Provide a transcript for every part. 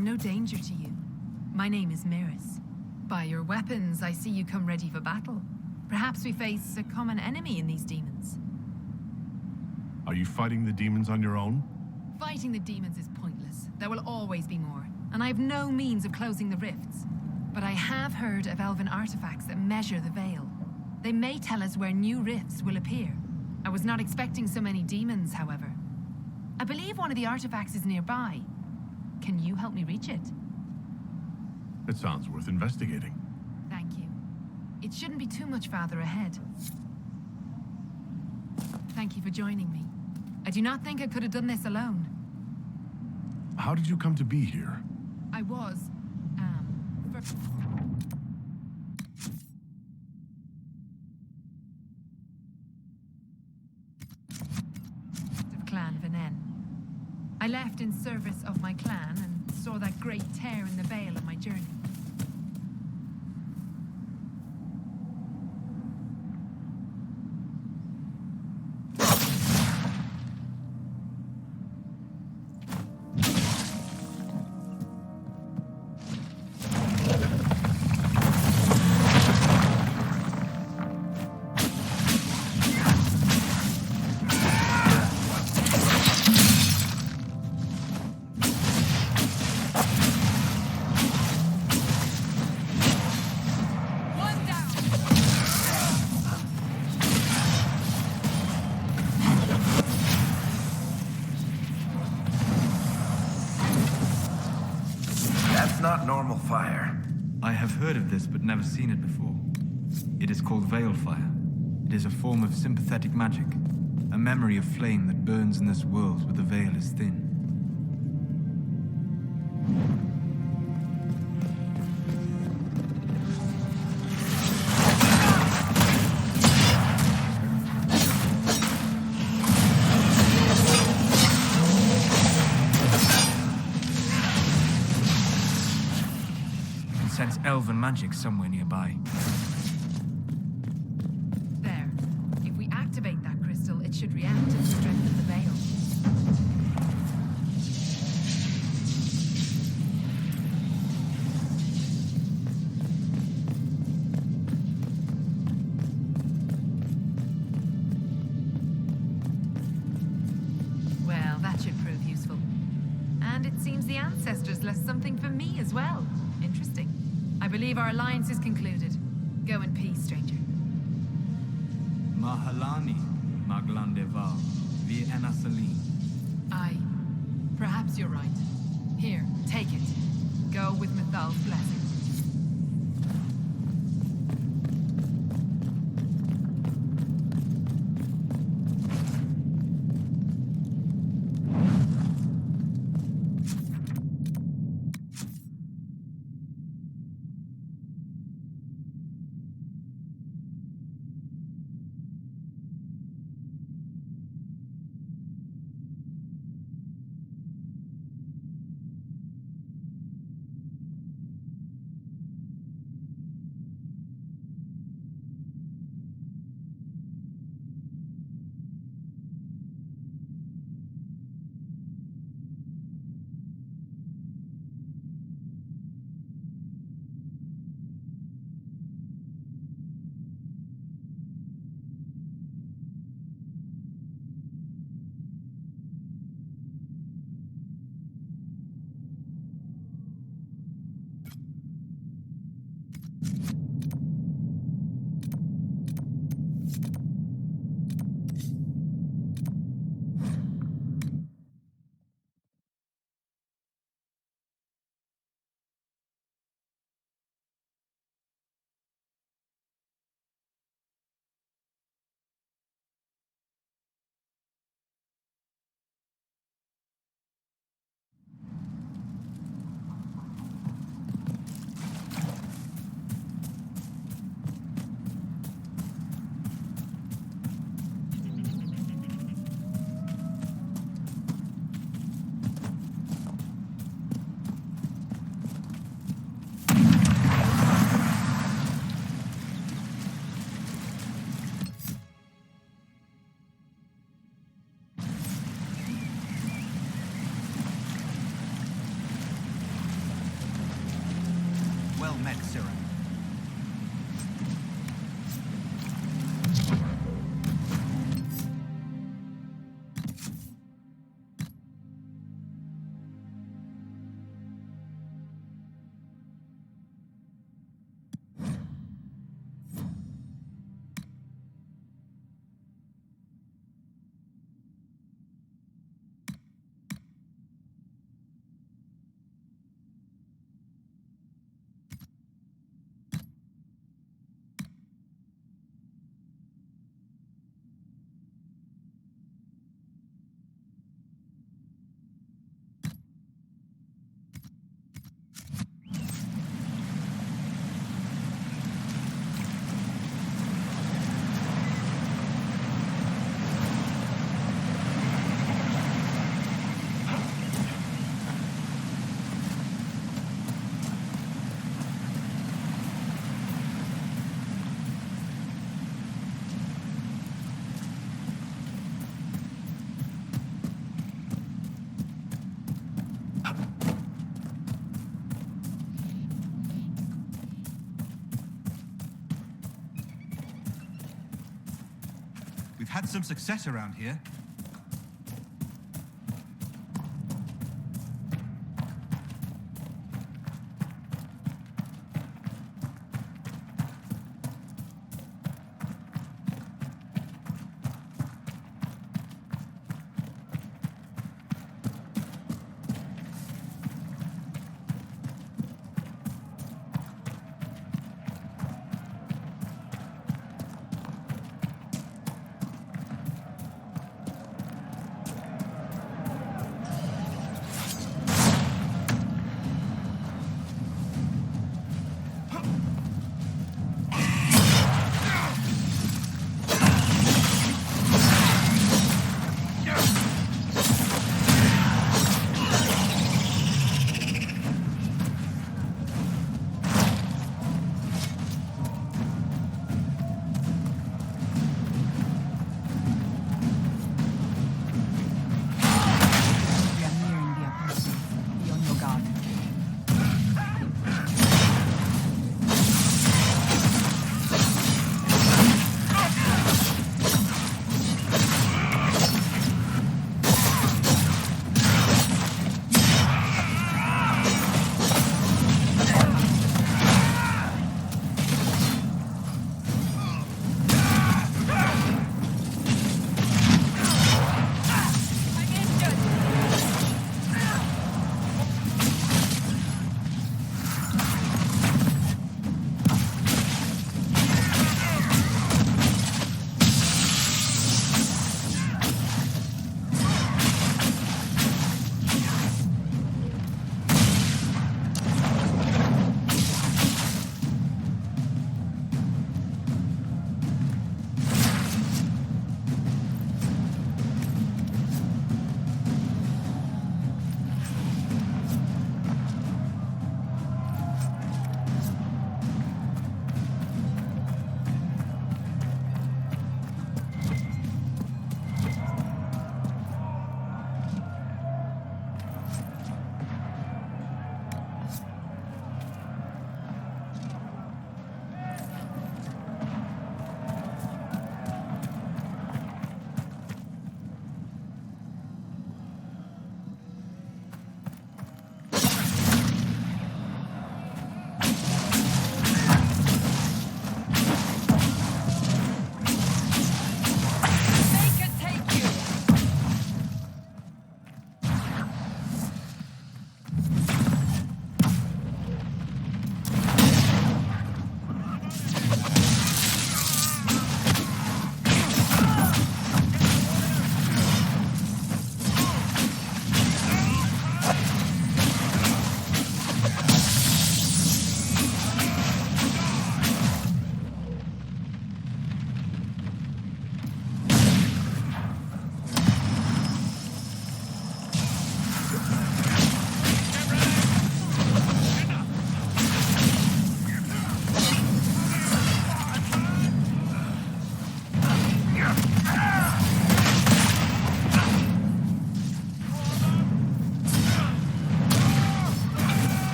am no danger to you. My name is Miris. By your weapons, I see you come ready for battle. Perhaps we face a common enemy in these demons. Are you fighting the demons on your own? Fighting the demons is pointless. There will always be more, and I have no means of closing the rifts. But I have heard of elven artifacts that measure the veil. They may tell us where new rifts will appear. I was not expecting so many demons, however. I believe one of the artifacts is nearby. Can you help me reach it? It sounds worth investigating. Thank you. It shouldn't be too much farther ahead. Thank you for joining me. I do not think I could have done this alone. How did you come to be here? I was, of Clan Venen. I left in service of my clan and saw that great tear in the veil on my journey. Not normal fire. I have heard of this, but never seen it before. It is called Veil Fire. It is a form of sympathetic magic, a memory of flame that burns in this world where the veil is thin. Sense elven magic somewhere nearby. There. If we activate that crystal, it should react to the strength of the veil. Well, that should prove useful. And it seems the ancestors left something for me as well. Interesting. I believe our alliance is concluded. Go in peace, stranger. Mahalani, Maglandeval, vi Enasaline. Aye. Perhaps you're right. Here, take it. Go with Mithal's blessing. We've had some success around here.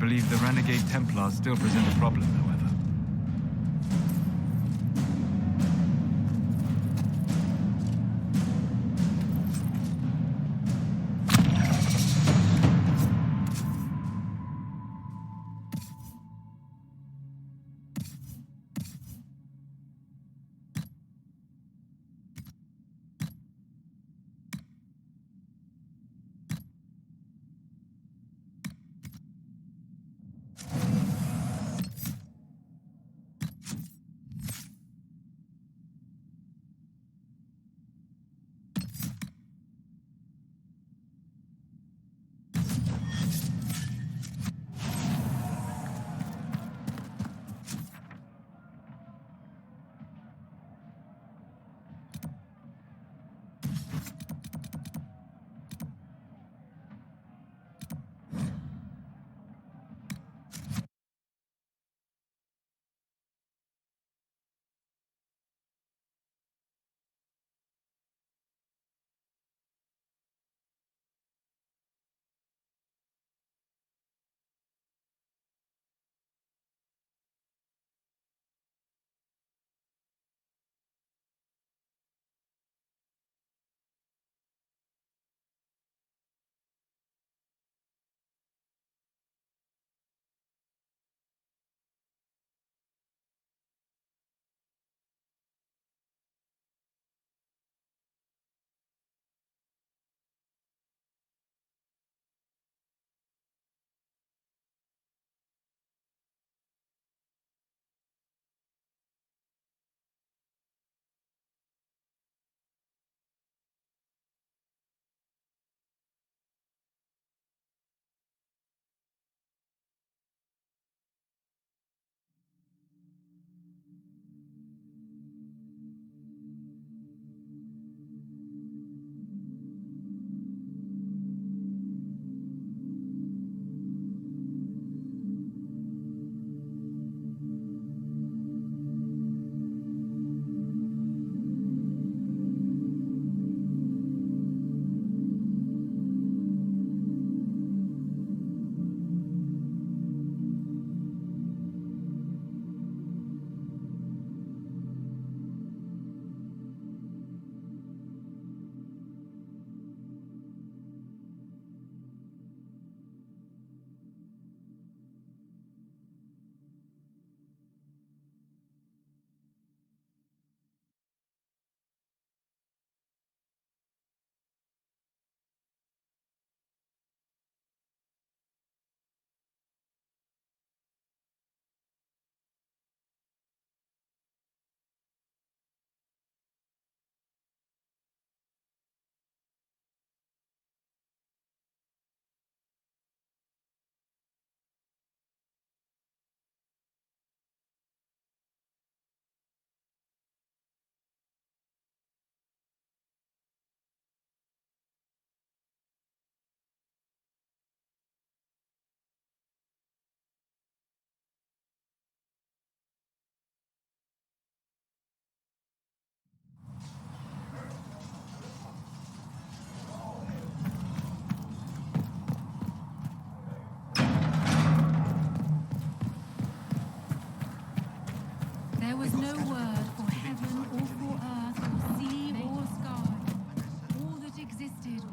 believe the renegade Templars still present a problem, however.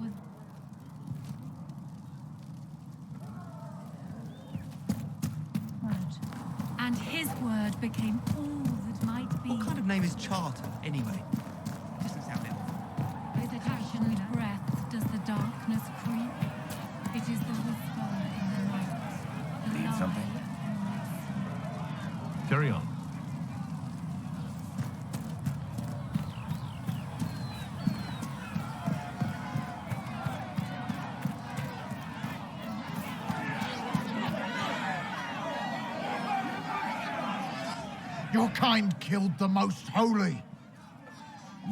was... Word. And his word became all that might be. What kind of name is Charter, anyway? Doesn't sound it. With a passionate breath does the darkness creep. It is the whisper in the night. The Need lie something? Carry on. Your kind killed the most holy.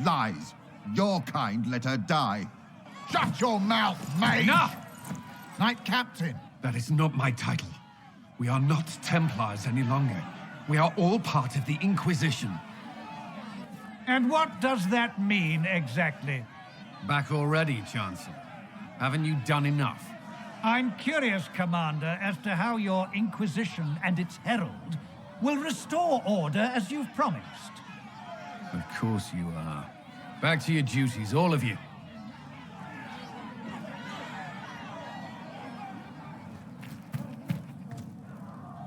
Lies. Your kind let her die. Shut your mouth, mate! Enough! Knight Captain. That is not my title. We are not Templars any longer. We are all part of the Inquisition. And what does that mean exactly? Back already, Chancellor. Haven't you done enough? I'm curious, Commander, as to how your Inquisition and its herald will restore order as you've promised. Of course you are. Back to your duties, all of you.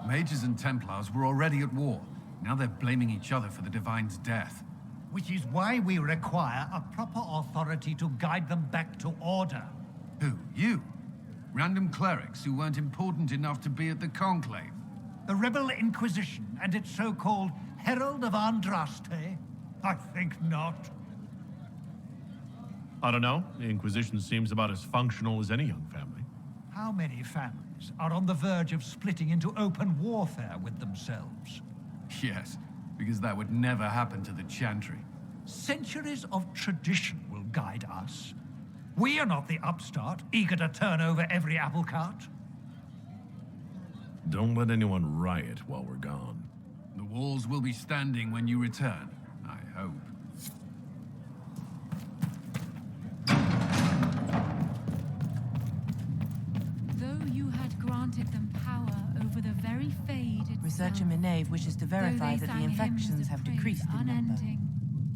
Mages and Templars were already at war. Now they're blaming each other for the Divine's death. Which is why we require a proper authority to guide them back to order. Who? You? Random clerics who weren't important enough to be at the Conclave? The Rebel Inquisition and its so-called Herald of Andraste? I think not. I don't know. The Inquisition seems about as functional as any young family. How many families are on the verge of splitting into open warfare with themselves? Yes, because that would never happen to the Chantry. Centuries of tradition will guide us. We are not the upstart, eager to turn over every apple cart. Don't let anyone riot while we're gone. The walls will be standing when you return, I hope. Though you had granted them power over the very fade itself, Researcher Minave wishes to verify though they that the sang hymns infections of have praise decreased in number. unending,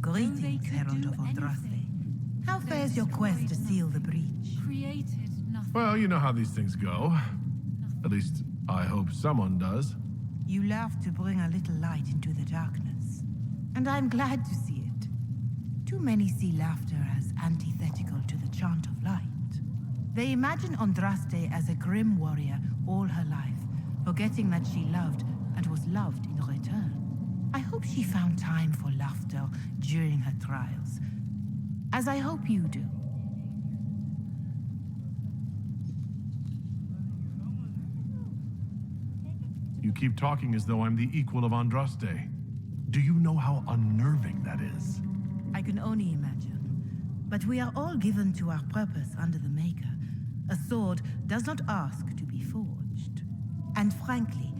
Greetings, though they could Herald do of Andraste. anything, How they fares your quest to destroyed seal the nothing, breach? created nothing. Well, you know how these things go. At least, I hope someone does. You love to bring a little light into the darkness, and I'm glad to see it. Too many see laughter as antithetical to the chant of light. They imagine Andraste as a grim warrior all her life, forgetting that she loved and was loved in return. I hope she found time for laughter during her trials, as I hope you do. You keep talking as though I'm the equal of Andraste. Do you know how unnerving that is? I can only imagine. But we are all given to our purpose under the Maker. A sword does not ask to be forged. And frankly,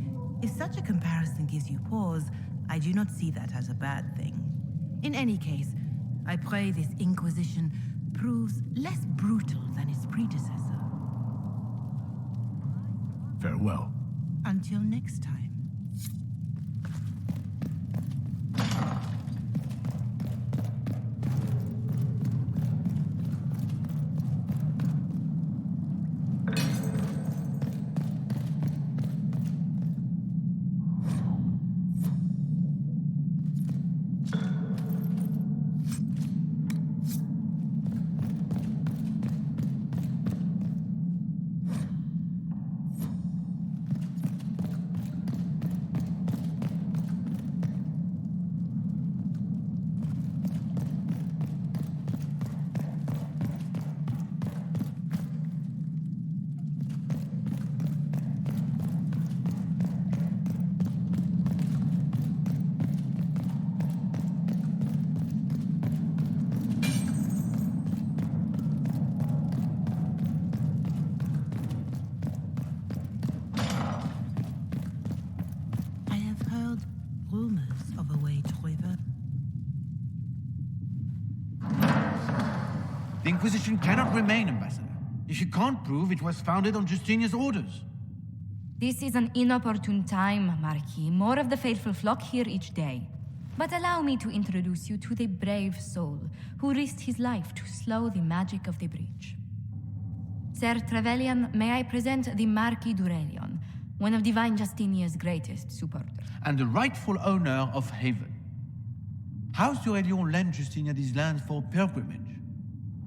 if such a comparison gives you pause, I do not see that as a bad thing. In any case, I pray this Inquisition proves less brutal than its predecessor. Farewell. Until next time. The Inquisition cannot remain, Ambassador, if you can't prove it was founded on Justinian's orders. This is an inopportune time, Marquis. More of the faithful flock here each day. But allow me to introduce you to the brave soul who risked his life to slow the magic of the breach. Ser Trevelyan, may I present the Marquis d'Aurelion, one of Divine Justinia's greatest supporters. And the rightful owner of Haven. House d'Aurelion lent Justinia these lands for pilgrimage.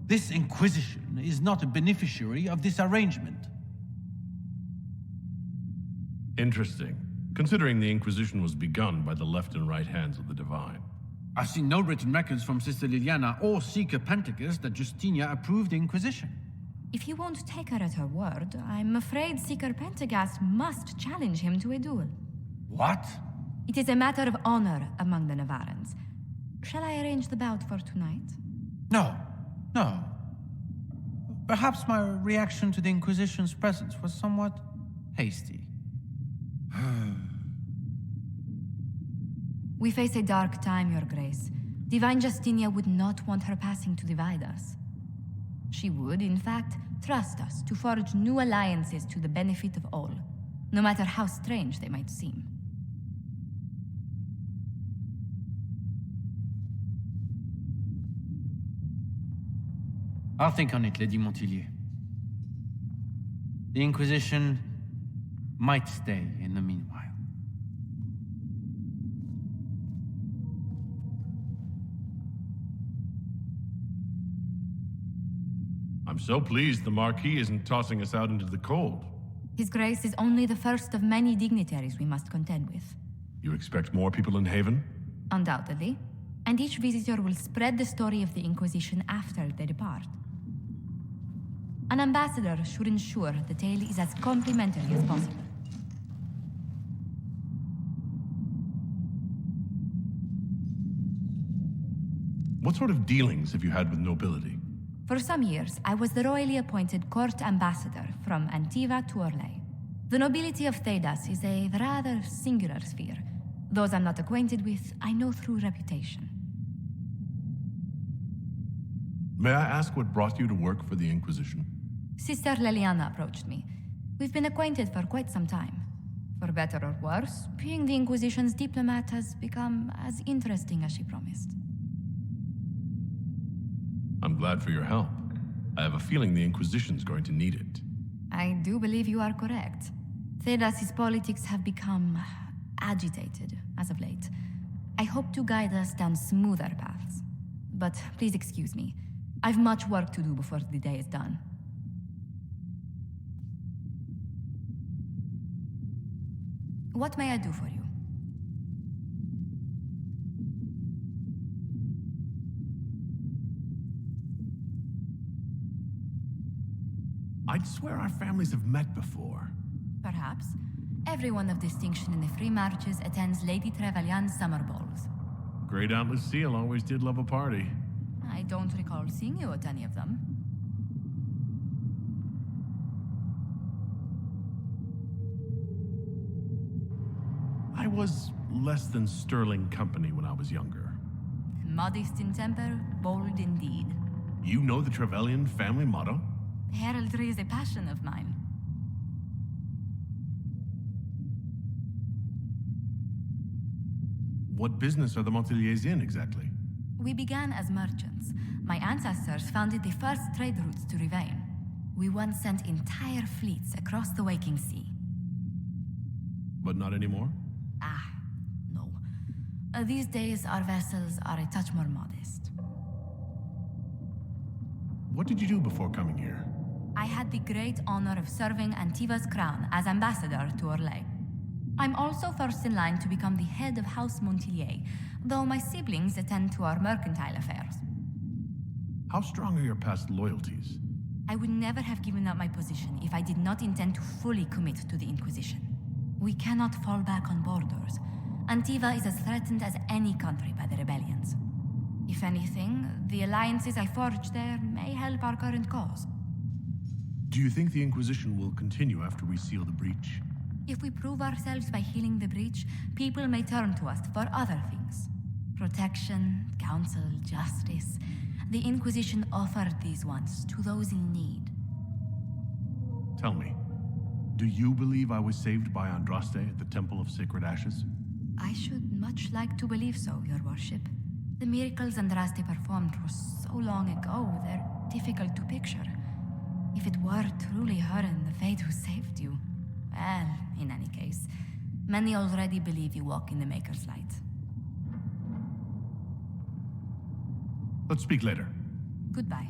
This Inquisition is not a beneficiary of this arrangement. Interesting, considering the Inquisition was begun by the left and right hands of the Divine. I've seen no written records from Sister Liliana or Seeker Pentecost that Justinia approved the Inquisition. If you won't take her at her word, I'm afraid Seeker Pentagast must challenge him to a duel. What? It is a matter of honor among the Navarrans. Shall I arrange the bout for tonight? No. Perhaps my reaction to the Inquisition's presence was somewhat hasty. We face a dark time, Your Grace. Divine Justinia would not want her passing to divide us. She would, in fact, trust us to forge new alliances to the benefit of all, no matter how strange they might seem. I'll think on it, Lady Montillier. The Inquisition might stay in the meanwhile. I'm so pleased the Marquis isn't tossing us out into the cold. His Grace is only the first of many dignitaries we must contend with. You expect more people in Haven? Undoubtedly. And each visitor will spread the story of the Inquisition after they depart. An ambassador should ensure the tale is as complimentary as possible. What sort of dealings have you had with nobility? For some years, I was the royally appointed court ambassador from Antiva to Orlais. The nobility of Thedas is a rather singular sphere. Those I'm not acquainted with, I know through reputation. May I ask what brought you to work for the Inquisition? Sister Liliana approached me. We've been acquainted for quite some time. For better or worse, being the Inquisition's diplomat has become as interesting as she promised. I'm glad for your help. I have a feeling the Inquisition's going to need it. I do believe you are correct. Thedas's politics have become agitated as of late. I hope to guide us down smoother paths. But please excuse me. I've much work to do before the day is done. What may I do for you? I'd swear our families have met before. Perhaps. Everyone of distinction in the Free Marches attends Lady Trevelyan's summer balls. Great Aunt Lucille always did love a party. I don't recall seeing you at any of them. I was less than sterling company when I was younger. Modest in temper, bold in deed. You know the Trevelyan family motto? Heraldry is a passion of mine. What business are the Montilliers in, exactly? We began as merchants. My ancestors founded the first trade routes to Rivain. We once sent entire fleets across the waking sea. But not anymore? No. These days, our vessels are a touch more modest. What did you do before coming here? I had the great honor of serving Antiva's crown as ambassador to Orlais. I'm also first in line to become the head of House Montillier, though my siblings attend to our mercantile affairs. How strong are your past loyalties? I would never have given up my position if I did not intend to fully commit to the Inquisition. We cannot fall back on borders. Antiva is as threatened as any country by the rebellions. If anything, the alliances I forged there may help our current cause. Do you think the Inquisition will continue after we seal the breach? If we prove ourselves by healing the breach, people may turn to us for other things. Protection, counsel, justice. The Inquisition offered these once to those in need. Tell me, do you believe I was saved by Andraste at the Temple of Sacred Ashes? I should much like to believe so, Your Worship. The miracles Andraste performed were so long ago, they're difficult to picture. If If it were truly her and the Fate who saved you, well, in any case, many already believe you walk in the Maker's light. Let's speak later. Goodbye.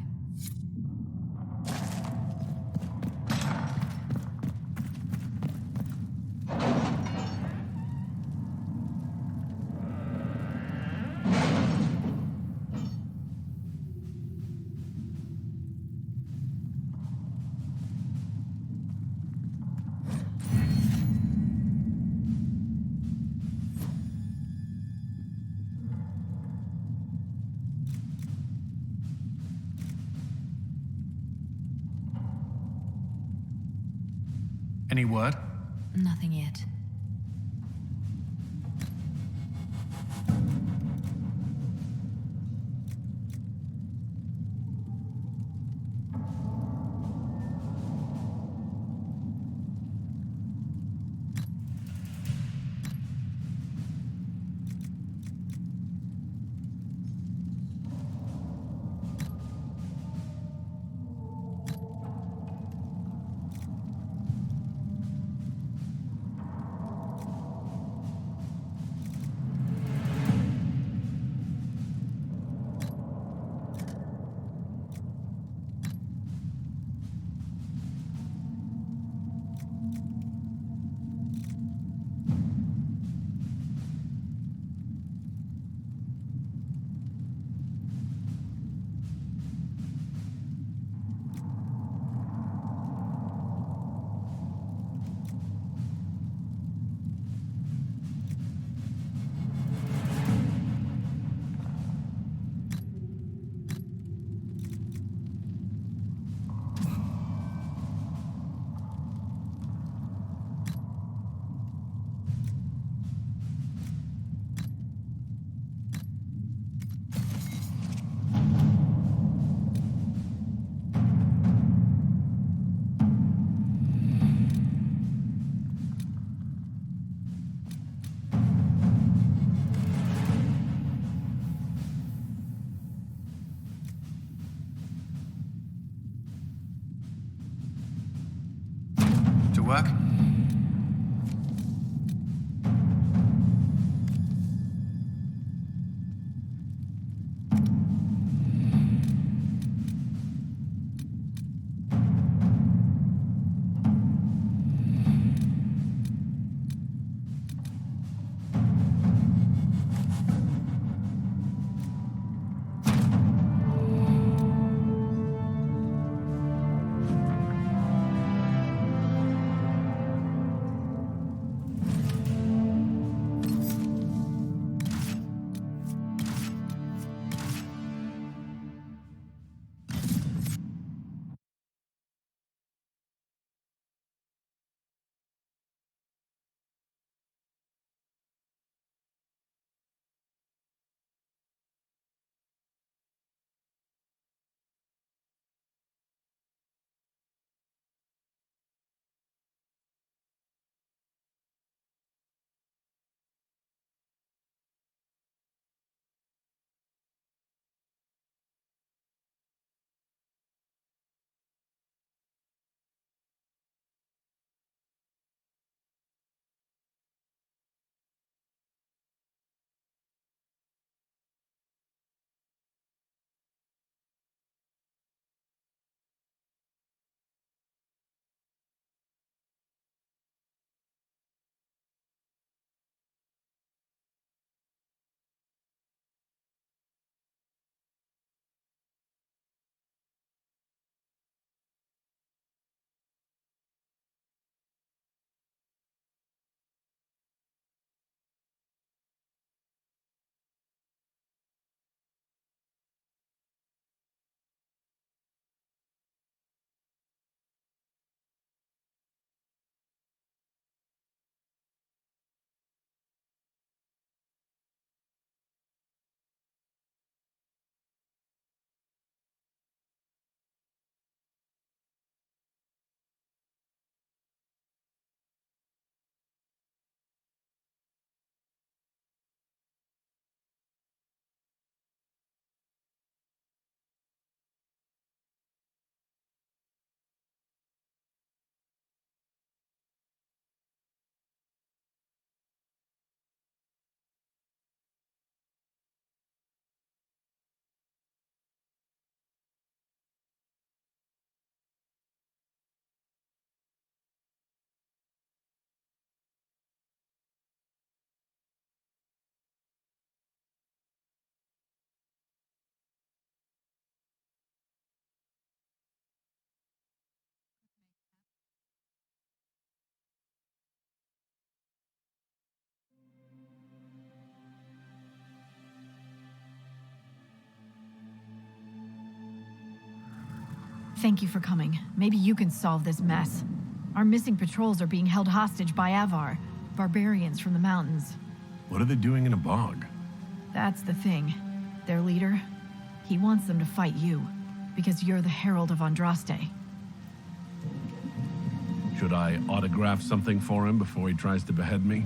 Any word? Nothing yet. Work? Thank you for coming. Maybe you can solve this mess. Our missing patrols are being held hostage by Avar, barbarians from the mountains. What are they doing in a bog? That's the thing. Their leader, he wants them to fight you, because you're the Herald of Andraste. Should I autograph something for him before he tries to behead me?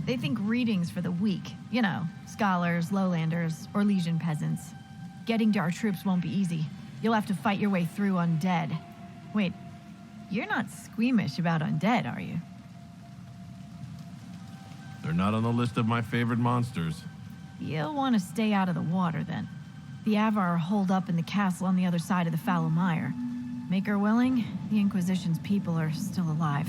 They think readings for the weak. You know, scholars, lowlanders, or Legion peasants. Getting to our troops won't be easy. You'll have to fight your way through undead. Wait, you're not squeamish about undead, are you? They're not on the list of my favorite monsters. You'll want to stay out of the water, then. The Avar are holed up in the castle on the other side of the Fallow Mire. Make her willing, the Inquisition's people are still alive.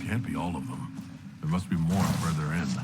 Can't be all of them. There must be more further in.